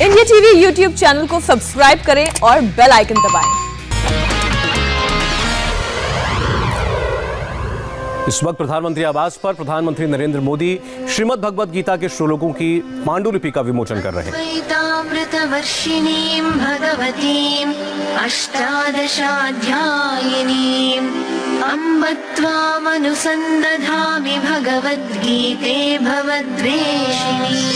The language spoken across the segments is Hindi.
इंडिया टीवी यूट्यूब चैनल को सब्सक्राइब करें और बेल आइकन दबाएं। इस वक्त प्रधानमंत्री आवास पर प्रधानमंत्री नरेंद्र मोदी श्रीमद् भगवद गीता के श्लोकों की पांडुलिपि का विमोचन कर रहे हैं। वेदामृतवर्षिणीं भगवतीं अष्टादशाध्यायिनीं अम्ब त्वामनुसन्दधामि भगवद्गीते भवद्वेषिणी।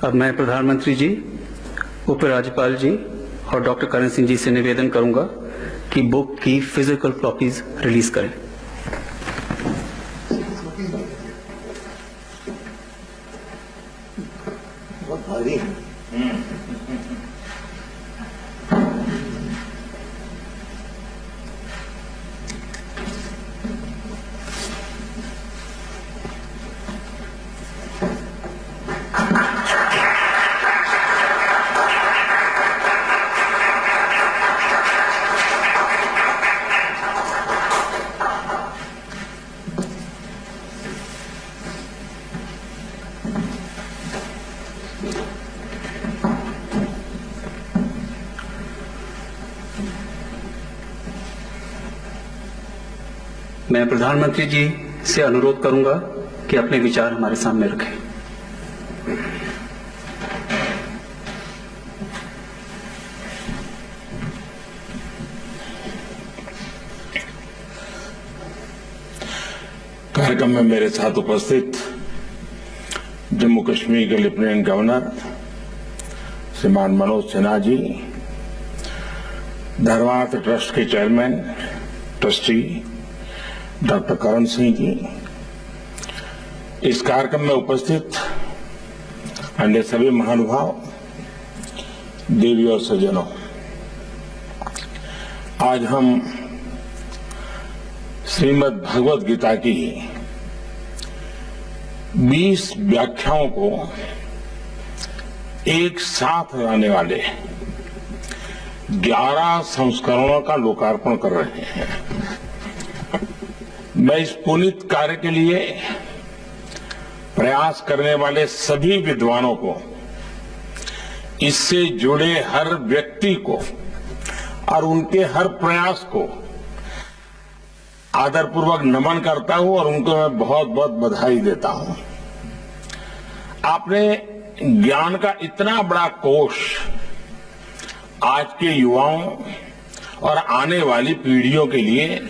अब मैं प्रधानमंत्री जी, उपराज्यपाल जी और डॉक्टर करण सिंह जी से निवेदन करूंगा कि बुक की फिजिकल कॉपीज रिलीज करें। मैं प्रधानमंत्री जी से अनुरोध करूंगा कि अपने विचार हमारे सामने रखें। कार्यक्रम में मेरे साथ उपस्थित जम्मू कश्मीर के लेफ्टिनेंट गवर्नर श्रीमान मनोज सिन्हा जी, धर्मार्थ ट्रस्ट के chairman trustee doctor Karan Singh ji, इस कार्यक्रम में उपस्थित अन्य सभी महानुभाव, देवी और सज्जनों, आज हम श्रीमद् भगवद गीता की 20 व्याख्याओं को एक साथ लाने वाले 11 संस्करणों का लोकार्पण कर रहे हैं। मैं इस पुनीत कार्य के लिए प्रयास करने वाले सभी विद्वानों को, इससे जुड़े हर व्यक्ति को और उनके हर प्रयास को आदरपूर्वक नमन करता हूं और उनको मैं बहुत बहुत बधाई देता हूं। आपने ज्ञान का इतना बड़ा कोष आज के युवाओं और आने वाली पीढ़ियों के लिए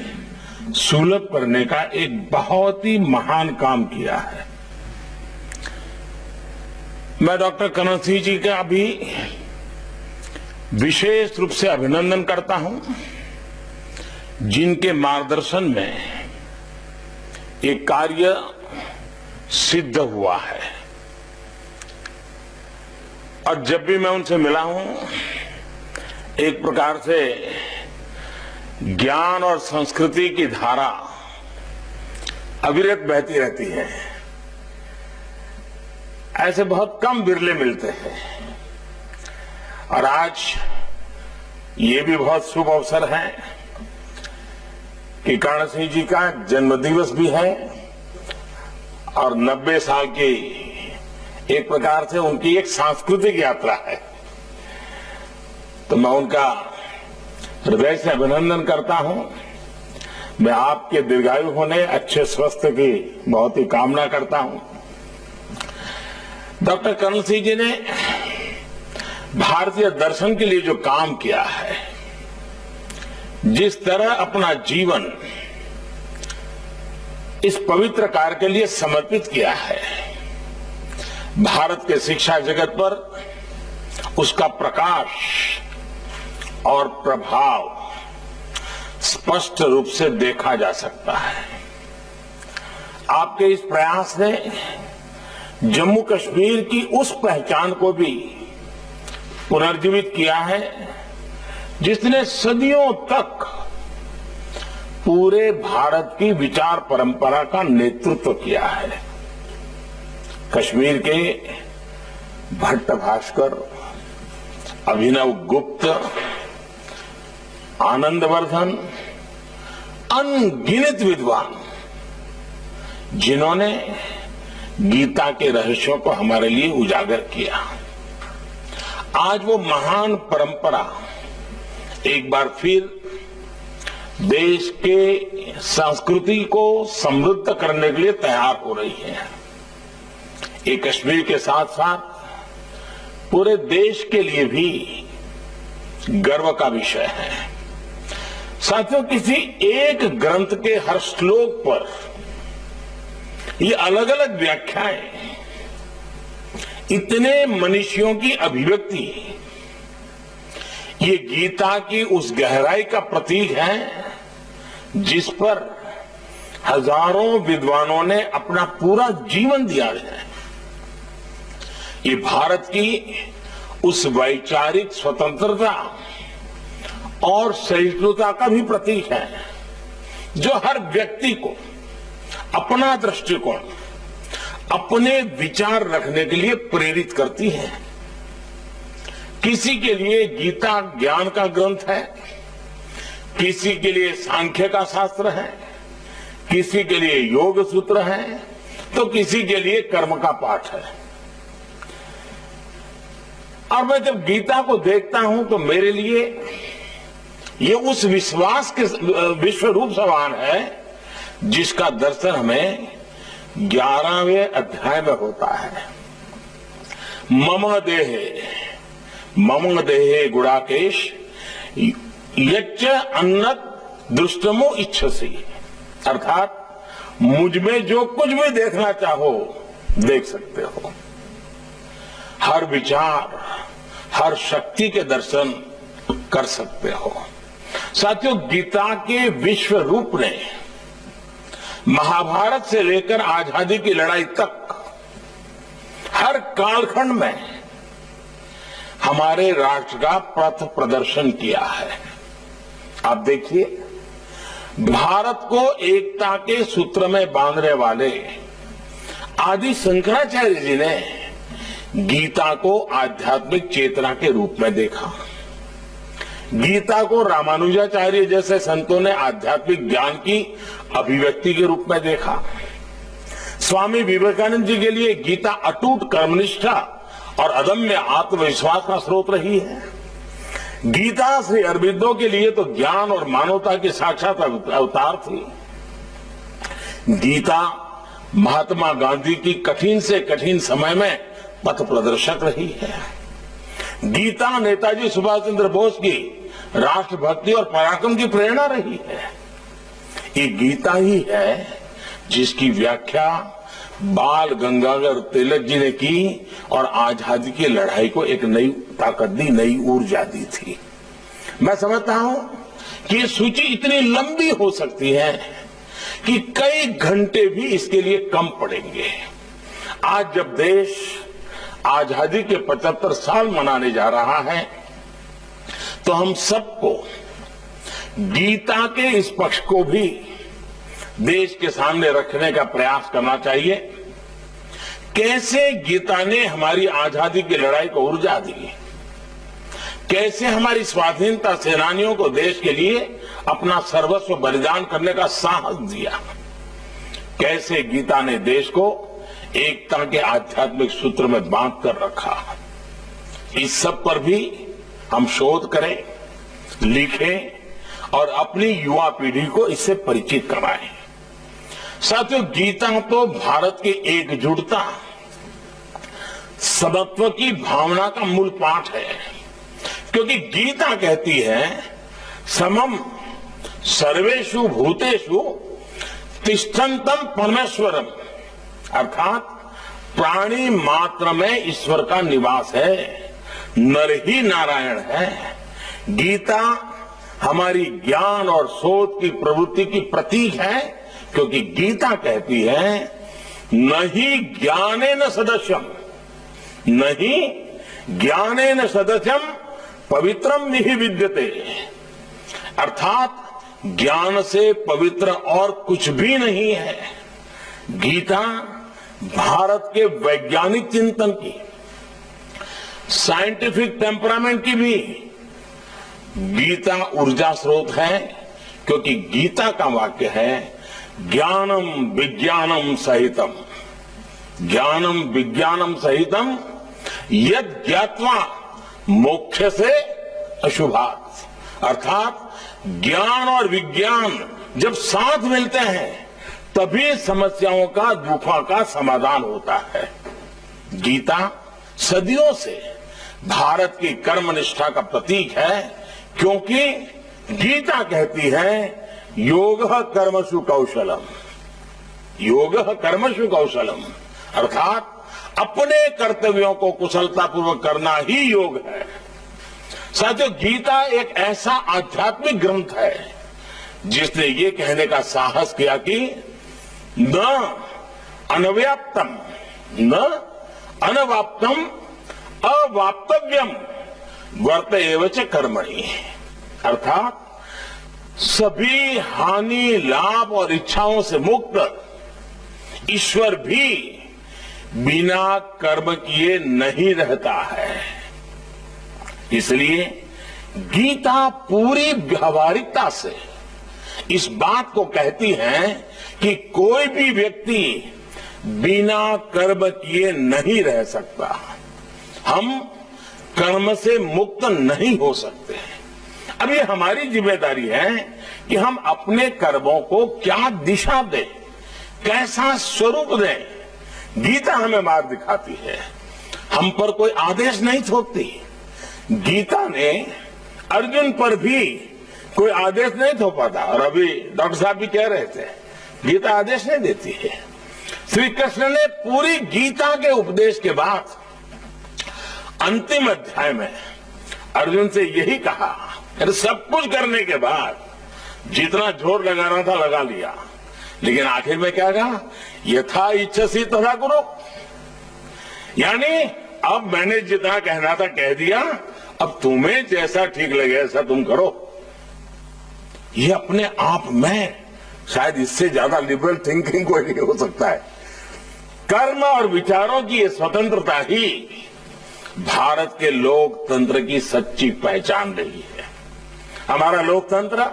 सुलभ करने का एक बहुत ही महान काम किया है। मैं डॉक्टर करण सिंह जी का भी विशेष रूप से अभिनंदन करता हूं, जिनके मार्गदर्शन में ये कार्य सिद्ध हुआ है। और जब भी मैं उनसे मिला हूं, एक प्रकार से ज्ञान और संस्कृति की धारा अविरत बहती रहती है। ऐसे बहुत कम बिरले मिलते हैं और आज ये भी बहुत शुभ अवसर है कि कर्ण सिंह जी का जन्मदिवस भी है और 90 साल की एक प्रकार से उनकी एक सांस्कृतिक यात्रा है। तो मैं उनका हृदय से अभिनंदन करता हूं। मैं आपके दीर्घायु होने, अच्छे स्वास्थ्य की बहुत ही कामना करता हूं। डॉक्टर करण सिंह जी ने भारतीय दर्शन के लिए जो काम किया है, जिस तरह अपना जीवन इस पवित्र कार्य के लिए समर्पित किया है, भारत के शिक्षा जगत पर उसका प्रकाश और प्रभाव स्पष्ट रूप से देखा जा सकता है। आपके इस प्रयास ने जम्मू कश्मीर की उस पहचान को भी पुनर्जीवित किया है, जिसने सदियों तक पूरे भारत की विचार परंपरा का नेतृत्व किया है। कश्मीर के भट्ट भास्कर, अभिनव गुप्त, आनंदवर्धन अनगिनत विद्वान जिन्होंने गीता के रहस्यों को हमारे लिए उजागर किया। आज वो महान परंपरा एक बार फिर देश के संस्कृति को समृद्ध करने के लिए तैयार हो रही है। ये कश्मीर के साथ साथ पूरे देश के लिए भी गर्व का विषय है। साथियों, किसी एक ग्रंथ के हर श्लोक पर ये अलग अलग व्याख्याएं, इतने मनीषियों की अभिव्यक्ति, ये गीता की उस गहराई का प्रतीक है जिस पर हजारों विद्वानों ने अपना पूरा जीवन दिया है। ये भारत की उस वैचारिक स्वतंत्रता और सहिष्णुता का भी प्रतीक है जो हर व्यक्ति को अपना दृष्टिकोण, अपने विचार रखने के लिए प्रेरित करती है। किसी के लिए गीता ज्ञान का ग्रंथ है, किसी के लिए सांख्य का शास्त्र है, किसी के लिए योग सूत्र है, तो किसी के लिए कर्म का पाठ है। और मैं जब गीता को देखता हूं तो मेरे लिए ये उस विश्वास के विश्व रूप समान है जिसका दर्शन हमें 11वें अध्याय में होता है। मम देहे गुड़ाकेश यच्च अन्नत दुष्टमो इच्छसी, अर्थात मुझ में जो कुछ भी देखना चाहो देख सकते हो। हर विचार, हर शक्ति के दर्शन कर सकते हो। साथियों, गीता के विश्व रूप ने महाभारत से लेकर आजादी की लड़ाई तक हर कालखंड में हमारे राष्ट्र का पथ प्रदर्शन किया है। आप देखिए, भारत को एकता के सूत्र में बांधने वाले आदि शंकराचार्य जी ने गीता को आध्यात्मिक चेतना के रूप में देखा। गीता को रामानुजाचार्य जैसे संतों ने आध्यात्मिक ज्ञान की अभिव्यक्ति के रूप में देखा। स्वामी विवेकानंद जी के लिए गीता अटूट कर्मनिष्ठा और अदम्य आत्मविश्वास का स्रोत रही है। गीता श्री अरबिंदो के लिए तो ज्ञान और मानवता की साक्षात अवतार थी। गीता महात्मा गांधी की कठिन से कठिन समय में पथ प्रदर्शक रही है। गीता नेताजी सुभाष चंद्र बोस की राष्ट्रभक्ति और पराक्रम की प्रेरणा रही है। ये गीता ही है जिसकी व्याख्या बाल गंगाधर तिलक जी ने की और आजादी की लड़ाई को एक नई ताकत दी, नई ऊर्जा दी थी। मैं समझता हूं कि ये सूची इतनी लंबी हो सकती है कि कई घंटे भी इसके लिए कम पड़ेंगे। आज जब देश आजादी के 75 साल मनाने जा रहा है तो हम सबको गीता के इस पक्ष को भी देश के सामने रखने का प्रयास करना चाहिए। कैसे गीता ने हमारी आजादी की लड़ाई को ऊर्जा दी, कैसे हमारी स्वाधीनता सेनानियों को देश के लिए अपना सर्वस्व बलिदान करने का साहस दिया, कैसे गीता ने देश को एकता के आध्यात्मिक सूत्र में बांध कर रखा। इस सब पर भी हम शोध करें, लिखें और अपनी युवा पीढ़ी को इससे परिचित कराएं। साथियों, गीता तो भारत की एकजुटता, समत्व की भावना का मूल पाठ है, क्योंकि गीता कहती है समम सर्वेषु भूतेषु तिष्ठन्तम परमेश्वरम, अर्थात प्राणी मात्र में ईश्वर का निवास है, नर ही नारायण है। गीता हमारी ज्ञान और शोध की प्रवृत्ति की प्रतीक है, क्योंकि गीता कहती है नहीं ज्ञानेन सदस्यम, नहीं ज्ञानेन सदस्यम पवित्रम निहि विद्यते, अर्थात ज्ञान से पवित्र और कुछ भी नहीं है। गीता भारत के वैज्ञानिक चिंतन की, साइंटिफिक टेम्परामेंट की भी गीता ऊर्जा स्रोत है, क्योंकि गीता का वाक्य है ज्ञानम विज्ञानम सहितम, ज्ञानम विज्ञानम सहितम यद ज्ञात्वा मोक्ष से अशुभात्, अर्थात ज्ञान और विज्ञान जब साथ मिलते हैं तभी समस्याओं का, दुखों का समाधान होता है। गीता सदियों से भारत की कर्मनिष्ठा का प्रतीक है, क्योंकि गीता कहती है योगः कर्मसु कौशलम, योगः कर्मसु कौशलम, अर्थात अपने कर्तव्यों को कुशलतापूर्वक करना ही योग है। साथियों, गीता एक ऐसा आध्यात्मिक ग्रंथ है जिसने ये कहने का साहस किया कि न अनव्याप्तम न अनवाप्तम अवाप्तव्यम वर्त एव च कर्मणि, अर्थात सभी हानि, लाभ और इच्छाओं से मुक्त ईश्वर भी बिना कर्म किए नहीं रहता है। इसलिए गीता पूरी व्यावहारिकता से इस बात को कहती है कि कोई भी व्यक्ति बिना कर्म किए नहीं रह सकता। हम कर्म से मुक्त नहीं हो सकते। अब ये हमारी जिम्मेदारी है कि हम अपने कर्मों को क्या दिशा दें, कैसा स्वरूप दें। गीता हमें मार्ग दिखाती है, हम पर कोई आदेश नहीं थोपती। गीता ने अर्जुन पर भी कोई आदेश नहीं थोपा था, और अभी डॉक्टर साहब भी कह रहे थे गीता आदेश नहीं देती है। श्री कृष्ण ने पूरी गीता के उपदेश के बाद अंतिम अध्याय में अर्जुन से यही कहा, अरे सब कुछ करने के बाद जितना जोर लगाना था लगा लिया, लेकिन आखिर में क्या कहा, यथा इच्छसी तथा कुरु, यानी अब मैंने जितना कहना था कह दिया, अब तुम्हें जैसा ठीक लगे ऐसा तुम करो। ये अपने आप में शायद इससे ज्यादा लिबरल थिंकिंग कोई नहीं हो सकता है। कर्म और विचारों की ये स्वतंत्रता ही भारत के लोकतंत्र की सच्ची पहचान रही है। हमारा लोकतंत्र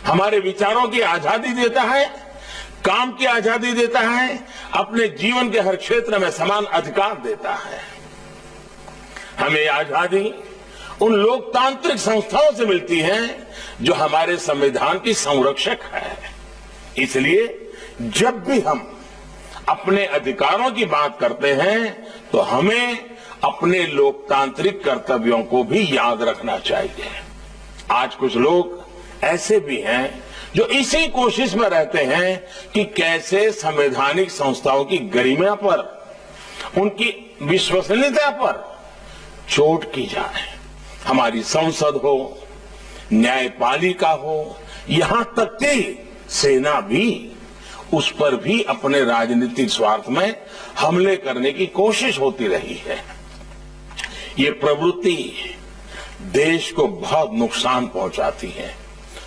हमारे विचारों की आजादी देता है, काम की आजादी देता है, अपने जीवन के हर क्षेत्र में समान अधिकार देता है। हमें आजादी उन लोकतांत्रिक संस्थाओं से मिलती है जो हमारे संविधान की संरक्षक है। इसलिए जब भी हम अपने अधिकारों की बात करते हैं तो हमें अपने लोकतांत्रिक कर्तव्यों को भी याद रखना चाहिए। आज कुछ लोग ऐसे भी हैं जो इसी कोशिश में रहते हैं कि कैसे संवैधानिक संस्थाओं की गरिमा पर, उनकी विश्वसनीयता पर चोट की जाए। हमारी संसद हो, न्यायपालिका हो, यहां तक कि सेना भी उस पर भी अपने राजनीतिक स्वार्थ में हमले करने की कोशिश होती रही है। ये प्रवृत्ति देश को बहुत नुकसान पहुंचाती है।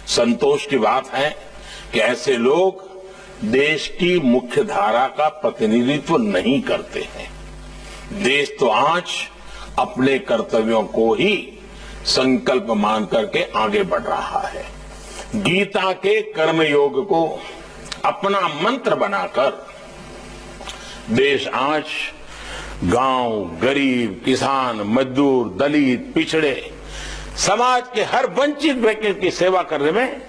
संतोष की बात है कि ऐसे लोग देश की मुख्य धारा का प्रतिनिधित्व नहीं करते हैं। देश तो आज अपने कर्तव्यों को ही संकल्प मान करके आगे बढ़ रहा है। गीता के कर्मयोग को अपना मंत्र बनाकर देश आज गांव, गरीब, किसान, मजदूर, दलित, पिछड़े समाज के हर वंचित व्यक्ति की सेवा करने में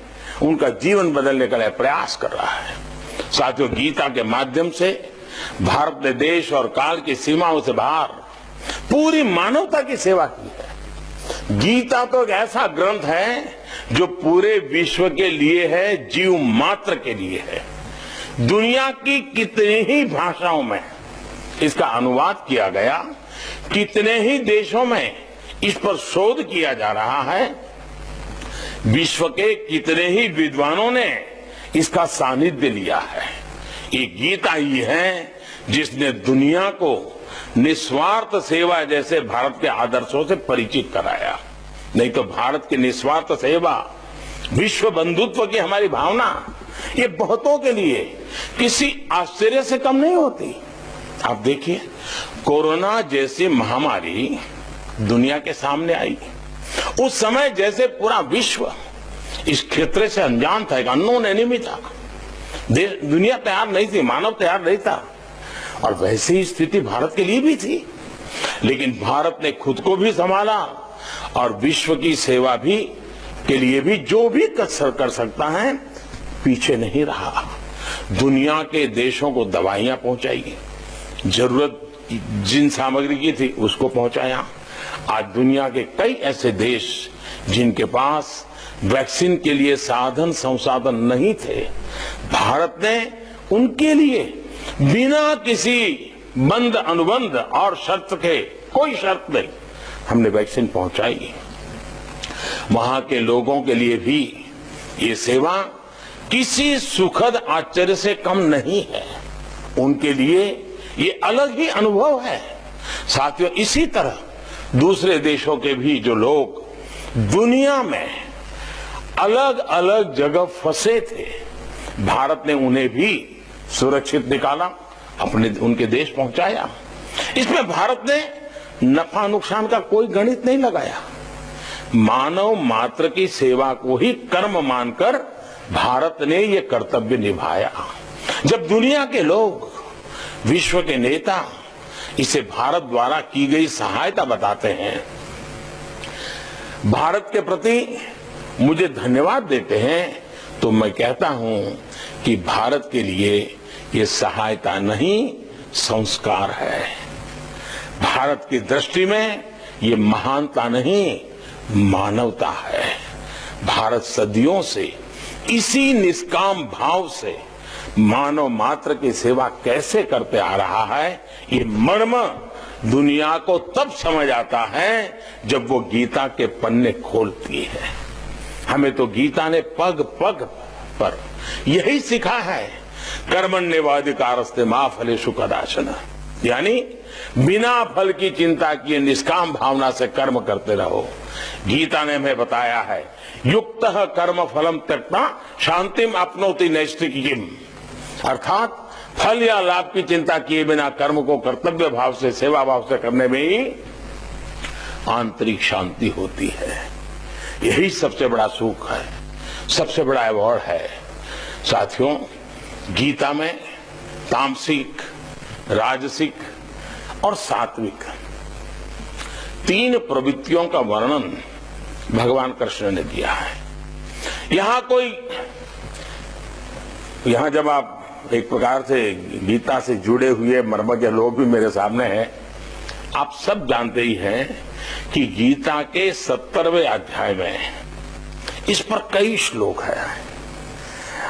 उनका जीवन बदलने का प्रयास कर रहा है। साथियों, गीता के माध्यम से भारत ने देश और काल की सीमाओं से बाहर पूरी मानवता की सेवा की है। गीता तो एक ऐसा ग्रंथ है जो पूरे विश्व के लिए है, जीव मात्र के लिए है। दुनिया की कितनी ही भाषाओं में इसका अनुवाद किया गया, कितने ही देशों में इस पर शोध किया जा रहा है। विश्व के कितने ही विद्वानों ने इसका सानिध्य लिया है। ये गीता ही है जिसने दुनिया को निस्वार्थ सेवा जैसे भारत के आदर्शों से परिचित कराया। नहीं तो भारत की निस्वार्थ सेवा, विश्व बंधुत्व की हमारी भावना, ये बहुतों के लिए किसी आश्चर्य से कम नहीं होती। आप देखिए, कोरोना जैसी महामारी दुनिया के सामने आई, उस समय जैसे पूरा विश्व इस क्षेत्र से अनजान था, एक अननोन एनिमी था। दुनिया तैयार नहीं थी, मानव तैयार नहीं था, और वैसी ही स्थिति भारत के लिए भी थी। लेकिन भारत ने खुद को भी संभाला और विश्व की सेवा भी के लिए भी जो भी कर सकता है पीछे नहीं रहा। दुनिया के देशों को दवाइयां पहुंचाई, जरूरत जिन सामग्री की थी उसको पहुंचाया। आज दुनिया के कई ऐसे देश जिनके पास वैक्सीन के लिए साधन संसाधन नहीं थे, भारत ने उनके लिए बिना किसी बंद अनुबंध और शर्त के, कोई शर्त नहीं, हमने वैक्सीन पहुंचाई। वहां के लोगों के लिए भी ये सेवा किसी सुखद आश्चर्य से कम नहीं है, उनके लिए ये अलग ही अनुभव है। साथियों, इसी तरह दूसरे देशों के भी जो लोग दुनिया में अलग अलग जगह फंसे थे, भारत ने उन्हें भी सुरक्षित निकाला, उनके देश पहुंचाया। इसमें भारत ने नफा नुकसान का कोई गणित नहीं लगाया। मानव मात्र की सेवा को ही कर्म मानकर भारत ने ये कर्तव्य निभाया। जब दुनिया के लोग, विश्व के नेता इसे भारत द्वारा की गई सहायता बताते हैं, भारत के प्रति मुझे धन्यवाद देते हैं, तो मैं कहता हूं कि भारत के लिए ये सहायता नहीं, संस्कार है। भारत की दृष्टि में ये महानता नहीं, मानवता है। भारत सदियों से इसी निष्काम भाव से मानव मात्र की सेवा कैसे करते आ रहा है, ये मर्म दुनिया को तब समझ आता है जब वो गीता के पन्ने खोलती है। हमें तो गीता ने पग पग पर यही सिखा है, कर्मण्येवाधिकारस्ते मा फलेषु कदाचन, यानी बिना फल की चिंता किए निष्काम भावना से कर्म करते रहो। गीता ने हमें बताया है, युक्तः कर्म फलम त्यक्त्वा शांतिम आपनोति नैष्ठिकीम्, अर्थात फल या लाभ की चिंता किए बिना कर्म को कर्तव्य भाव से, सेवा भाव से करने में ही आंतरिक शांति होती है। यही सबसे बड़ा सुख है, सबसे बड़ा अवॉर्ड है। साथियों, गीता में तामसिक, राजसिक और सात्विक 3 प्रवृत्तियों का वर्णन भगवान कृष्ण ने दिया है। यहां जब आप एक प्रकार से गीता से जुड़े हुए मर्मज्ञ लोग भी मेरे सामने हैं, आप सब जानते ही हैं कि गीता के 70वें अध्याय में इस पर कई श्लोक हैं,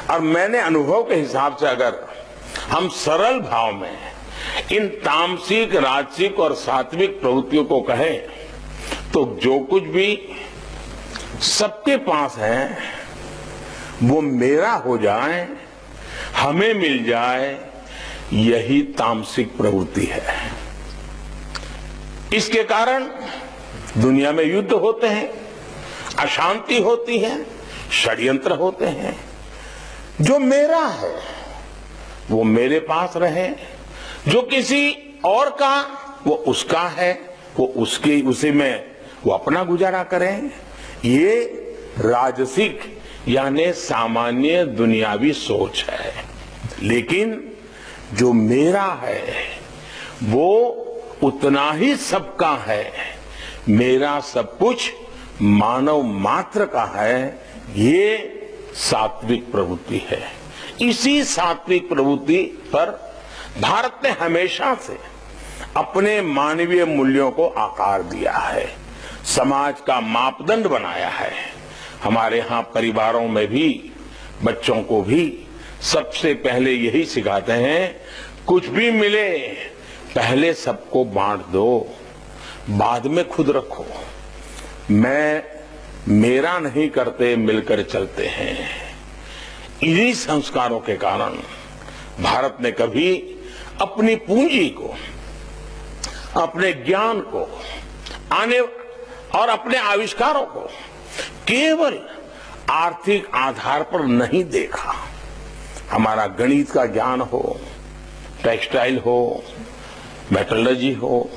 और मैंने अनुभव के हिसाब से अगर हम सरल भाव में इन तामसिक, राजसिक और सात्विक प्रवृत्तियों को कहें तो जो कुछ भी सबके पास है वो मेरा हो जाए, हमें मिल जाए, यही तामसिक प्रवृत्ति है। इसके कारण दुनिया में युद्ध होते हैं, अशांति होती है, षड्यंत्र होते हैं। जो मेरा है वो मेरे पास रहे, जो किसी और का वो उसका है, वो उसी में वो अपना गुजारा करें। ये राजसिक यानी सामान्य दुनियावी सोच है। लेकिन जो मेरा है वो उतना ही सबका है, मेरा सब कुछ मानव मात्र का है, ये सात्विक प्रवृत्ति है। इसी सात्विक प्रवृत्ति पर भारत ने हमेशा से अपने मानवीय मूल्यों को आकार दिया है, समाज का मापदंड बनाया है। हमारे यहाँ परिवारों में भी, बच्चों को भी सबसे पहले यही सिखाते हैं, कुछ भी मिले पहले सबको बांट दो, बाद में खुद रखो। मेरा नहीं करते, मिलकर चलते हैं। इन्हीं संस्कारों के कारण भारत ने कभी अपनी पूंजी को, अपने ज्ञान को, और अपने आविष्कारों को केवल आर्थिक आधार पर नहीं देखा। हमारा गणित का ज्ञान हो, टेक्सटाइल हो, मेटलर्जी हो,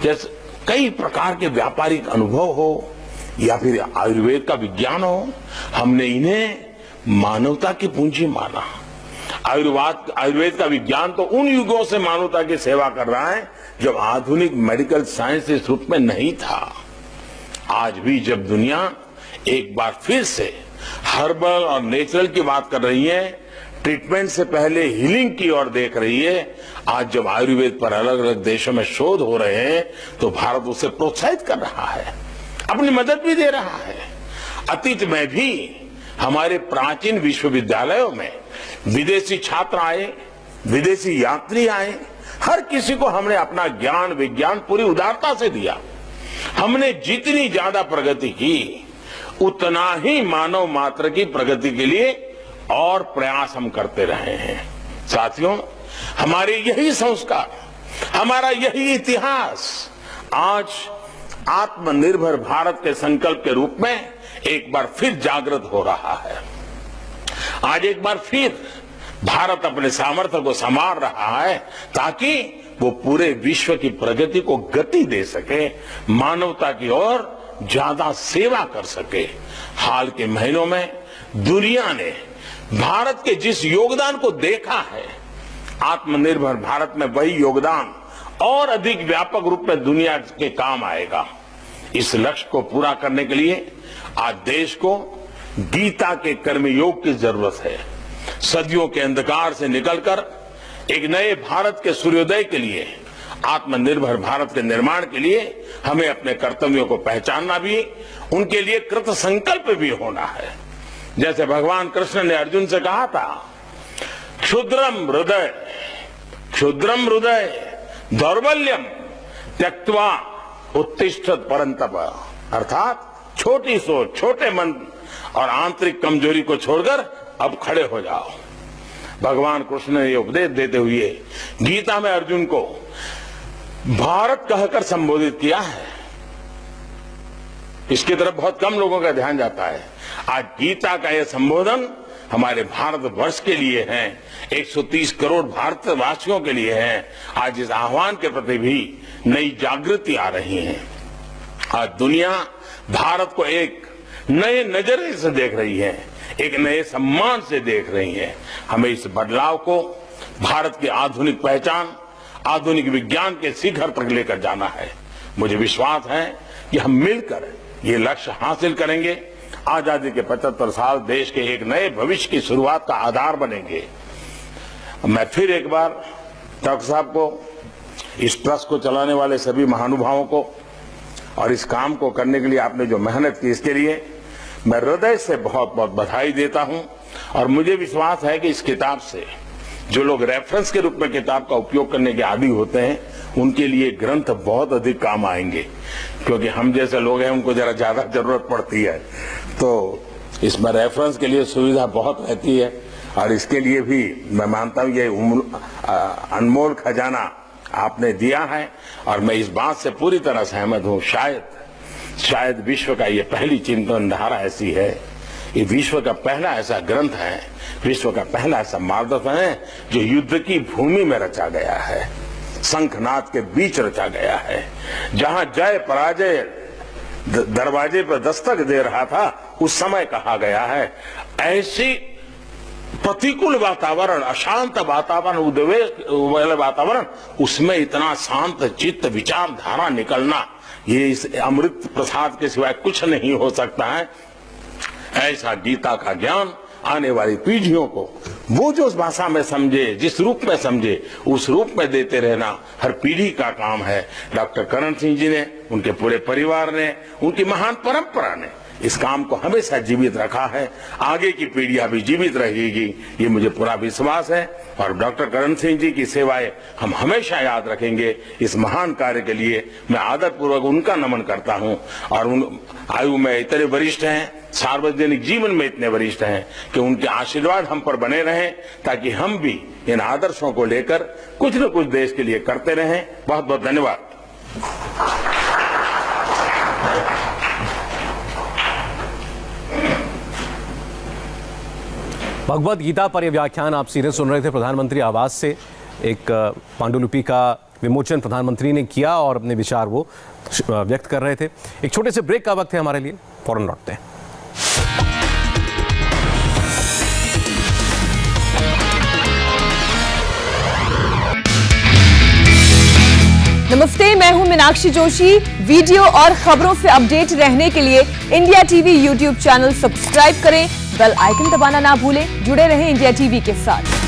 जैसे कई प्रकार के व्यापारिक अनुभव हो, या फिर आयुर्वेद का विज्ञान हो, हमने इन्हें मानवता की पूंजी माना। आयुर्वेद का विज्ञान तो उन युगों से मानवता की सेवा कर रहा है जब आधुनिक मेडिकल साइंस इस रूप में नहीं था। आज भी जब दुनिया एक बार फिर से हर्बल और नेचुरल की बात कर रही है, ट्रीटमेंट से पहले हीलिंग की ओर देख रही है, आज जब आयुर्वेद पर अलग अलग देशों में शोध हो रहे हैं तो भारत उसे प्रोत्साहित कर रहा है, अपनी मदद भी दे रहा है। अतीत में भी हमारे प्राचीन विश्वविद्यालयों में विदेशी छात्र आए, विदेशी यात्री आए, हर किसी को हमने अपना ज्ञान विज्ञान पूरी उदारता से दिया। हमने जितनी ज्यादा प्रगति की उतना ही मानव मात्र की प्रगति के लिए और प्रयास हम करते रहे हैं। साथियों, हमारे यही संस्कार, हमारा यही इतिहास आज आत्मनिर्भर भारत के संकल्प के रूप में एक बार फिर जागृत हो रहा है। आज एक बार फिर भारत अपने सामर्थ्य को संभाल रहा है ताकि वो पूरे विश्व की प्रगति को गति दे सके, मानवता की ओर ज्यादा सेवा कर सके। हाल के महीनों में दुनिया ने भारत के जिस योगदान को देखा है, आत्मनिर्भर भारत में वही योगदान और अधिक व्यापक रूप में दुनिया के काम आएगा। इस लक्ष्य को पूरा करने के लिए आज देश को गीता के कर्मयोग की जरूरत है। सदियों के अंधकार से निकलकर एक नए भारत के सूर्योदय के लिए, आत्मनिर्भर भारत के निर्माण के लिए हमें अपने कर्तव्यों को पहचानना भी, उनके लिए कृत संकल्प भी होना है। जैसे भगवान कृष्ण ने अर्जुन से कहा था, क्षुद्रम हृदय दौर्बल्यम त्यक्त्वा उत्तिष्ठत परंतप, अर्थात छोटी सोच, छोटे मन और आंतरिक कमजोरी को छोड़कर अब खड़े हो जाओ। भगवान कृष्ण ने ये उपदेश देते हुए गीता में अर्जुन को भारत कहकर संबोधित किया है। इसकी तरफ बहुत कम लोगों का ध्यान जाता है। आज गीता का यह संबोधन हमारे भारतवर्ष के लिए है, 130 करोड़ भारतवासियों के लिए है। आज इस आह्वान के प्रति भी नई जागृति आ रही है। आज दुनिया भारत को एक नए नजरिए से देख रही है, एक नए सम्मान से देख रही है। हमें इस बदलाव को भारत की आधुनिक पहचान, आधुनिक विज्ञान के शिखर तक लेकर जाना है। मुझे विश्वास है कि हम मिलकर ये लक्ष्य हासिल करेंगे। आजादी के 75 साल देश के एक नए भविष्य की शुरुआत का आधार बनेंगे। मैं फिर एक बार डॉक्टर साहब को, इस ट्रस्ट को चलाने वाले सभी महानुभावों को और इस काम को करने के लिए आपने जो मेहनत की, इसके लिए मैं हृदय से बहुत बहुत बधाई देता हूं। और मुझे विश्वास है कि इस किताब से जो लोग रेफरेंस के रूप में किताब का उपयोग करने के आदी होते हैं, उनके लिए ग्रंथ बहुत अधिक काम आएंगे, क्योंकि हम जैसे लोग हैं उनको जरा ज्यादा जरूरत पड़ती है। तो इसमें रेफरेंस के लिए सुविधा बहुत रहती है और इसके लिए भी मैं मानता हूं ये अनमोल खजाना आपने दिया है। और मैं इस बात से पूरी तरह सहमत हूं, शायद विश्व का ये पहली चिंतन धारा ऐसी है, ये विश्व का पहला ऐसा ग्रंथ है, विश्व का पहला ऐसा मार्गदर्शन है जो युद्ध की भूमि में रचा गया है, शंखनाद के बीच रचा गया है, जहां जय पराजय दरवाजे पर दस्तक दे रहा था, उस समय कहा गया है ऐसी प्रतिकूल वातावरण, अशांत वातावरण, उद्वेग वाले वातावरण, उसमें इतना शांत चित्त विचारधारा निकलना, ये इस अमृत प्रसाद के सिवाय कुछ नहीं हो सकता है। ऐसा गीता का ज्ञान आने वाली पीढ़ियों को वो जो उस भाषा में समझे, जिस रूप में समझे, उस रूप में देते रहना हर पीढ़ी का काम है। डॉक्टर करण सिंह जी ने, उनके पूरे परिवार ने, उनकी महान परंपरा ने इस काम को हमेशा जीवित रखा है। आगे की पीढ़ियां भी जीवित रहेगी, ये मुझे पूरा विश्वास है। और डॉक्टर करण सिंह जी की सेवाएं हम हमेशा याद रखेंगे। इस महान कार्य के लिए मैं आदरपूर्वक उनका नमन करता हूं। और उन आयु में इतने वरिष्ठ हैं, सार्वजनिक जीवन में इतने वरिष्ठ हैं कि उनके आशीर्वाद हम पर बने रहें, ताकि हम भी इन आदर्शों को लेकर कुछ न कुछ देश के लिए करते रहें। बहुत बहुत धन्यवाद। भगवत गीता पर यह व्याख्यान आप सीधे सुन रहे थे प्रधानमंत्री आवास से। एक पांडुलिपि का विमोचन प्रधानमंत्री ने किया और अपने विचार वो व्यक्त कर रहे थे। एक छोटे से ब्रेक का वक्त है हमारे लिए, फौरन लौटते हैं। नमस्ते, मैं हूं मीनाक्षी जोशी। वीडियो और खबरों से अपडेट रहने के लिए India TV YouTube channel subscribe करें, बेल आइकन दबाना ना भूलें। जुड़े रहें इंडिया टीवी के साथ।